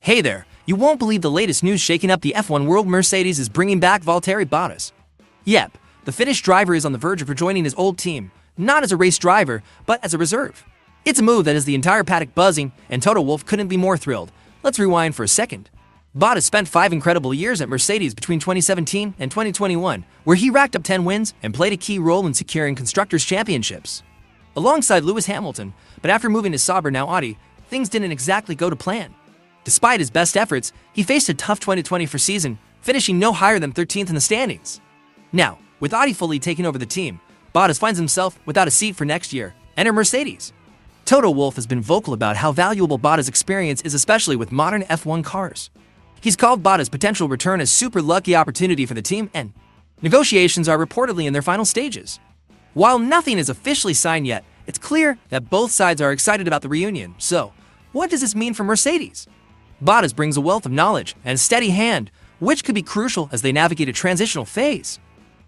Hey there, you won't believe the latest news shaking up the F1 world. Mercedes is bringing back Valtteri Bottas. Yep, the Finnish driver is on the verge of rejoining his old team, not as a race driver, but as a reserve. It's a move that has the entire paddock buzzing, and Toto Wolff couldn't be more thrilled. Let's rewind for a second. Bottas spent 5 incredible years at Mercedes between 2017 and 2021, where he racked up 10 wins and played a key role in securing Constructors' Championships alongside Lewis Hamilton. But after moving to Sauber, now Audi, things didn't exactly go to plan. Despite his best efforts, he faced a tough 2024 season, finishing no higher than 13th in the standings. Now, with Audi fully taking over the team, Bottas finds himself without a seat for next year, enter Mercedes. Toto Wolff has been vocal about how valuable Bottas' experience is, especially with modern F1 cars. He's called Bottas' potential return a super lucky opportunity for the team, and negotiations are reportedly in their final stages. While nothing is officially signed yet, it's clear that both sides are excited about the reunion. So, what does this mean for Mercedes? Bottas brings a wealth of knowledge and a steady hand, which could be crucial as they navigate a transitional phase.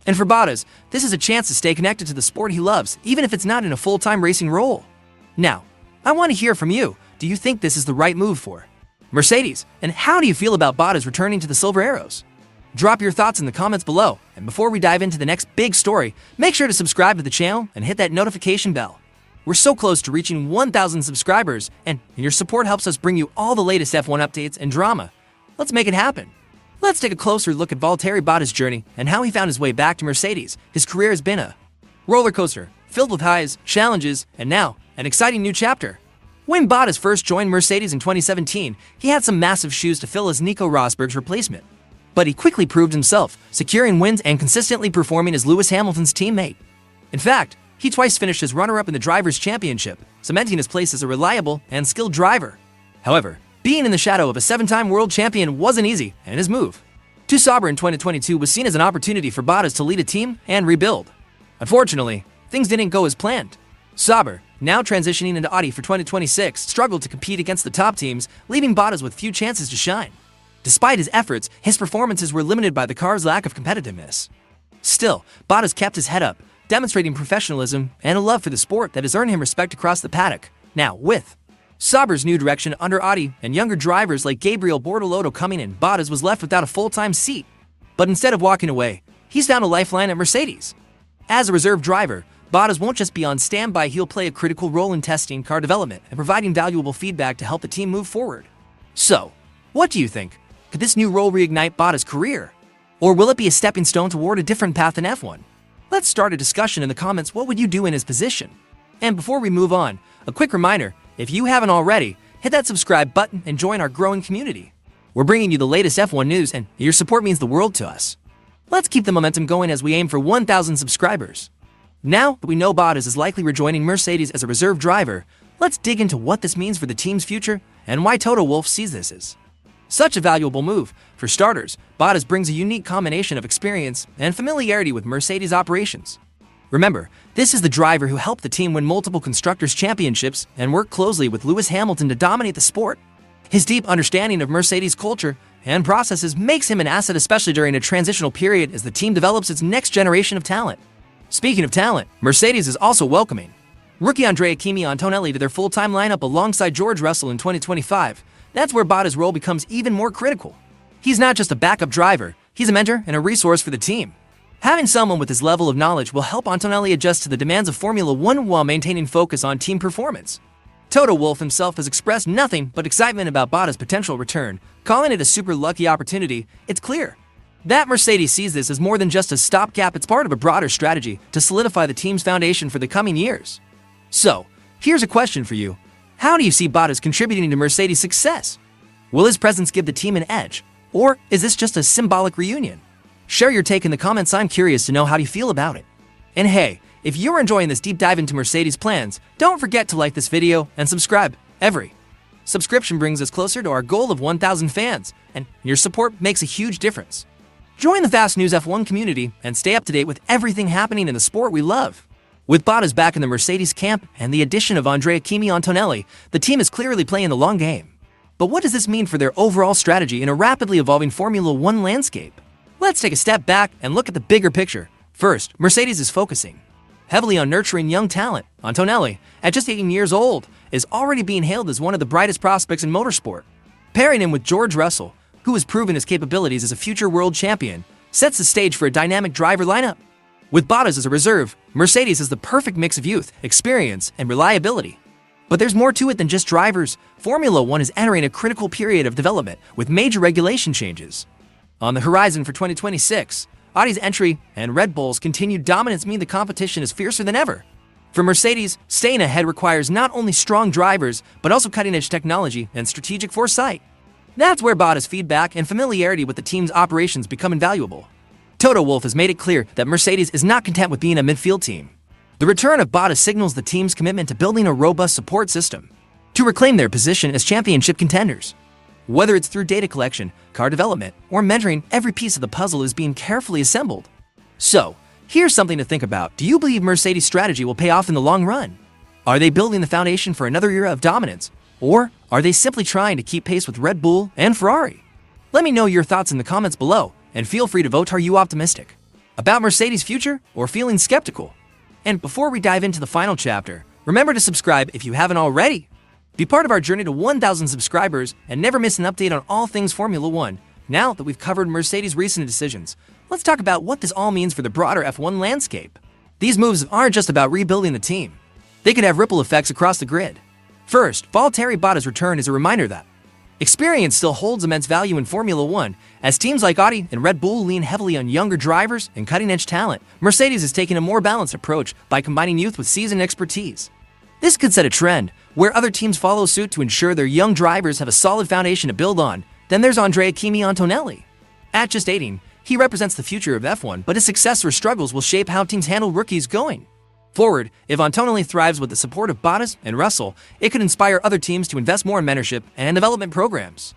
And for Bottas, this is a chance to stay connected to the sport he loves, even if it's not in a full-time racing role. Now, I want to hear from you. Do you think this is the right move for Mercedes? And how do you feel about Bottas returning to the Silver Arrows? Drop your thoughts in the comments below. And before we dive into the next big story, make sure to subscribe to the channel and hit that notification bell. We're so close to reaching 1,000 subscribers, and your support helps us bring you all the latest F1 updates and drama. Let's make it happen. Let's take a closer look at Valtteri Bottas' journey and how he found his way back to Mercedes. His career has been a roller coaster, filled with highs, challenges, and now, an exciting new chapter. When Bottas first joined Mercedes in 2017, he had some massive shoes to fill as Nico Rosberg's replacement. But he quickly proved himself, securing wins and consistently performing as Lewis Hamilton's teammate. In fact, he twice finished as runner-up in the Drivers' Championship, cementing his place as a reliable and skilled driver. However, being in the shadow of a 7-time world champion wasn't easy, and his move to Sauber in 2022 was seen as an opportunity for Bottas to lead a team and rebuild. Unfortunately, things didn't go as planned. Sauber, now transitioning into Audi for 2026, struggled to compete against the top teams, leaving Bottas with few chances to shine. Despite his efforts, his performances were limited by the car's lack of competitiveness. Still, Bottas kept his head up, demonstrating professionalism and a love for the sport that has earned him respect across the paddock. Now, with Sauber's new direction under Audi and younger drivers like Gabriel Bortolotto coming in, Bottas was left without a full-time seat. But instead of walking away, he's found a lifeline at Mercedes. As a reserve driver, Bottas won't just be on standby, he'll play a critical role in testing car development and providing valuable feedback to help the team move forward. So, what do you think? Could this new role reignite Bottas' career? Or will it be a stepping stone toward a different path in F1? Let's start a discussion in the comments. What would you do in his position? And before we move on, a quick reminder, if you haven't already, hit that subscribe button and join our growing community. We're bringing you the latest F1 news, and your support means the world to us. Let's keep the momentum going as we aim for 1,000 subscribers. Now that we know Bottas is likely rejoining Mercedes as a reserve driver, let's dig into what this means for the team's future and why Toto Wolff sees this as such a valuable move. For starters, Bottas brings a unique combination of experience and familiarity with Mercedes operations. Remember, this is the driver who helped the team win multiple Constructors' Championships and worked closely with Lewis Hamilton to dominate the sport. His deep understanding of Mercedes culture and processes makes him an asset, especially during a transitional period as the team develops its next generation of talent. Speaking of talent, Mercedes is also welcoming rookie Andrea Kimi Antonelli to their full-time lineup alongside George Russell in 2025. That's where Bottas' role becomes even more critical. He's not just a backup driver, he's a mentor and a resource for the team. Having someone with his level of knowledge will help Antonelli adjust to the demands of Formula One while maintaining focus on team performance. Toto Wolff himself has expressed nothing but excitement about Bottas' potential return, calling it a super lucky opportunity. It's clear that Mercedes sees this as more than just a stopgap, it's part of a broader strategy to solidify the team's foundation for the coming years. So, here's a question for you. How do you see Bottas contributing to Mercedes' success? Will his presence give the team an edge? Or is this just a symbolic reunion? Share your take in the comments. I'm curious to know how you feel about it. And hey, if you're enjoying this deep dive into Mercedes' plans, don't forget to like this video and subscribe. Every subscription brings us closer to our goal of 1,000 fans, and your support makes a huge difference. Join the Fast News F1 community and stay up to date with everything happening in the sport we love. With Bottas back in the Mercedes camp and the addition of Andrea Kimi Antonelli, the team is clearly playing the long game. But what does this mean for their overall strategy in a rapidly evolving Formula One landscape? Let's take a step back and look at the bigger picture. First, Mercedes is focusing heavily on nurturing young talent. Antonelli, at just 18 years old, is already being hailed as one of the brightest prospects in motorsport. Pairing him with George Russell, who has proven his capabilities as a future world champion, sets the stage for a dynamic driver lineup. With Bottas as a reserve, Mercedes has the perfect mix of youth, experience, and reliability. But there's more to it than just drivers. Formula One is entering a critical period of development with major regulation changes. On the horizon for 2026, Audi's entry and Red Bull's continued dominance mean the competition is fiercer than ever. For Mercedes, staying ahead requires not only strong drivers, but also cutting-edge technology and strategic foresight. That's where Bottas' feedback and familiarity with the team's operations become invaluable. Toto Wolff has made it clear that Mercedes is not content with being a midfield team. The return of Bottas signals the team's commitment to building a robust support system to reclaim their position as championship contenders. Whether it's through data collection, car development, or mentoring, every piece of the puzzle is being carefully assembled. So, here's something to think about. Do you believe Mercedes' strategy will pay off in the long run? Are they building the foundation for another era of dominance? Or are they simply trying to keep pace with Red Bull and Ferrari? Let me know your thoughts in the comments below, and feel free to vote. Are you optimistic about Mercedes' future or feeling skeptical? And before we dive into the final chapter, remember to subscribe if you haven't already. Be part of our journey to 1,000 subscribers and never miss an update on all things Formula One. Now that we've covered Mercedes' recent decisions, let's talk about what this all means for the broader F1 landscape. These moves aren't just about rebuilding the team. They could have ripple effects across the grid. First, Valtteri Bottas' return is a reminder that experience still holds immense value in Formula One, as teams like Audi and Red Bull lean heavily on younger drivers and cutting-edge talent. Mercedes is taking a more balanced approach by combining youth with seasoned expertise. This could set a trend where other teams follow suit to ensure their young drivers have a solid foundation to build on. Then there's Andrea Kimi Antonelli. At just 18, he represents the future of F1, but his success or struggles will shape how teams handle rookies going forward. If Antonelli thrives with the support of Bottas and Russell, it could inspire other teams to invest more in mentorship and development programs.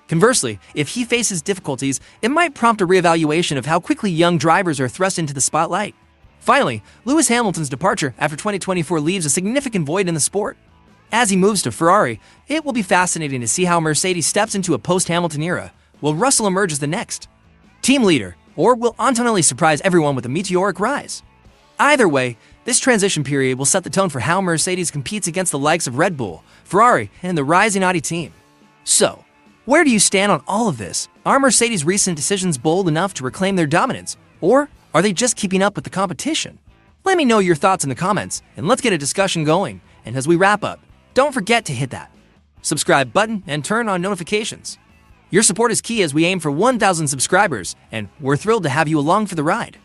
Conversely, if he faces difficulties, it might prompt a reevaluation of how quickly young drivers are thrust into the spotlight. Finally, Lewis Hamilton's departure after 2024 leaves a significant void in the sport. As he moves to Ferrari, it will be fascinating to see how Mercedes steps into a post-Hamilton era. Will Russell emerge as the next team leader, or will Antonelli surprise everyone with a meteoric rise? Either way, this transition period will set the tone for how Mercedes competes against the likes of Red Bull, Ferrari, and the rising Audi team. So, where do you stand on all of this? Are Mercedes' recent decisions bold enough to reclaim their dominance, or are they just keeping up with the competition? Let me know your thoughts in the comments, and let's get a discussion going. And as we wrap up, don't forget to hit that subscribe button and turn on notifications. Your support is key as we aim for 1,000 subscribers, and we're thrilled to have you along for the ride.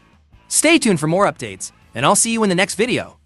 Stay tuned for more updates, and I'll see you in the next video.